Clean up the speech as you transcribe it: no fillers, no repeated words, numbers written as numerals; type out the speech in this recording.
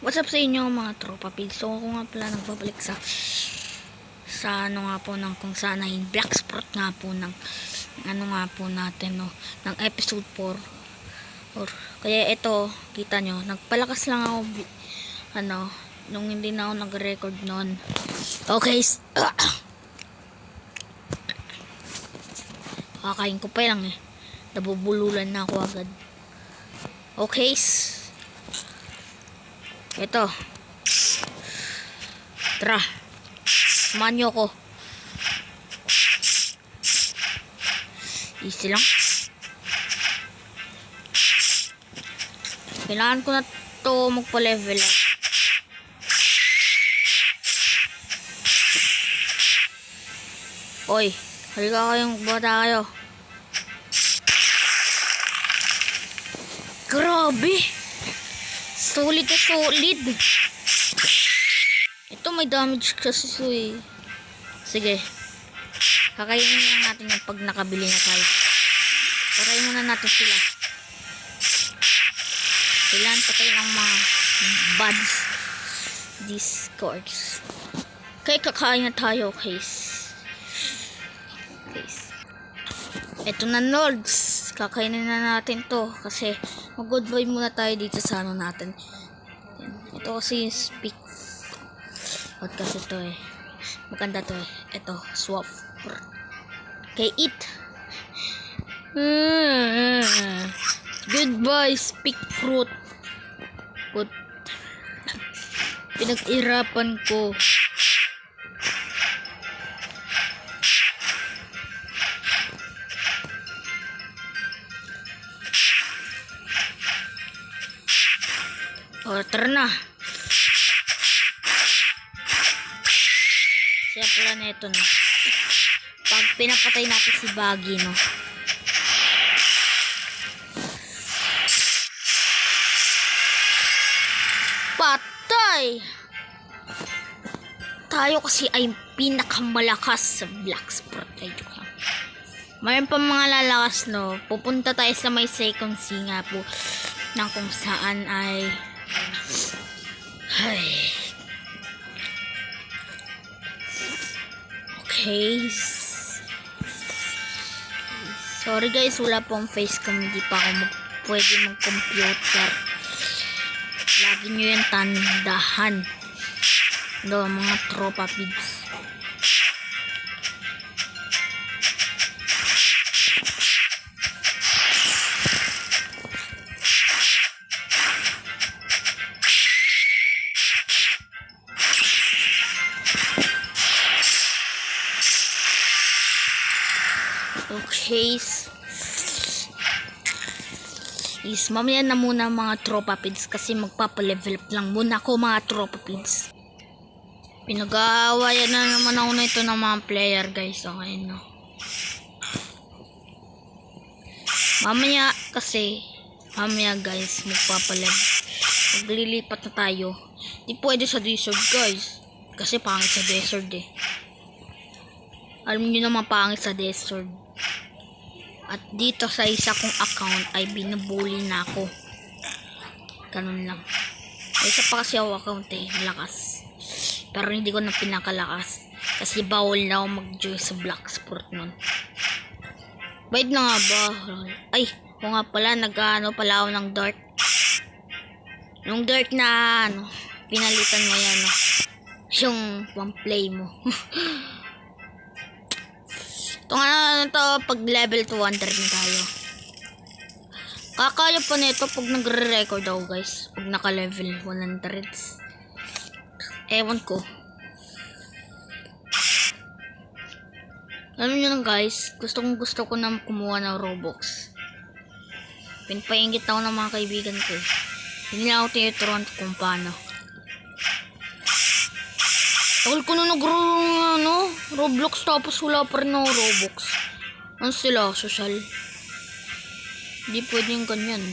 What's up sa inyo mga tropa pids? So ako nga pala nagbabalik sa ano nga po ng kung saan ay black spot nga po ng ano nga po natin no, ng episode 4 or kaya ito kita nyo nagpalakas lang ako ano nung hindi na ako nag-record noon. Okay. Kakain ko pa lang nabubululan na ako agad. Okay. Ito. Tara. Samahan nyo ko. Easy lang. Kailangan ko na to magpa-level up. Oy, halika kayong bata kayo. Grabe. Solid na solid. Ito may damage kasi sige. Kakainin lang natin yung pag nakabili na tayo. Patayin muna natin sila. Kailangan patayin ang mga buds. Discords. Kaya kakain na tayo, guys. Ito na, Lords. Kakainin na natin to kasi mag-goodbye muna tayo dito sa ano natin. Ito kasi yung speak. Kasi ito maganda to Ito, swap. Okay, eat. Goodbye, speak fruit. Good. Pinag-irapan ko. Tara na. Siya pala na ito no. Pag pinapatay natin si Baggy no. Patay! Tayo kasi ay pinakamalakas sa black spot. Mayroon pa mga lalakas no. Pupunta tayo sa may second sea nga po. Nang kung saan ay okay. Sorry guys, wala pong facecam, hindi pa ako pwede mag-computer. Lagi nyo yung tandahan mga tropa pids. Okay. Mamaya na muna mga tropa pids kasi magpapa-level up lang muna ako mga tropa pids. Pinag-aawayan na naman ako na ito ng mga player guys. Okay no. Mamaya guys magpapa-level. Maglilipat na tayo. Di pwede sa desert guys. Kasi pangit sa desert Alam niyo naman pangit sa desert. At dito sa isa kong account ay binubuli na ako. Ganun lang. May isa pa kasi ako account malakas. Pero hindi ko na pinakalakas. Kasi bawal na ako mag-join sa black sport nun. Bayad na nga ba? Ay, o nga pala, nag-ano pala ako ng dart. Yung dart na pinalitan mo yan yung one play mo. Ito nga pag level 200 na tayo. Kakaya pa nito pag nagre-record ako guys. Pag naka-level 100. Ewan ko. Alam nyo lang guys, gusto ko na kumuha ng Robux. Pinpaingit ako ng mga kaibigan ko. Hindi na ako tinuturuan kung paano. Tagal ko na Roblox tapos wala pa rin ako Robux. Ano sila? Social? Hindi pwedeng ganyan.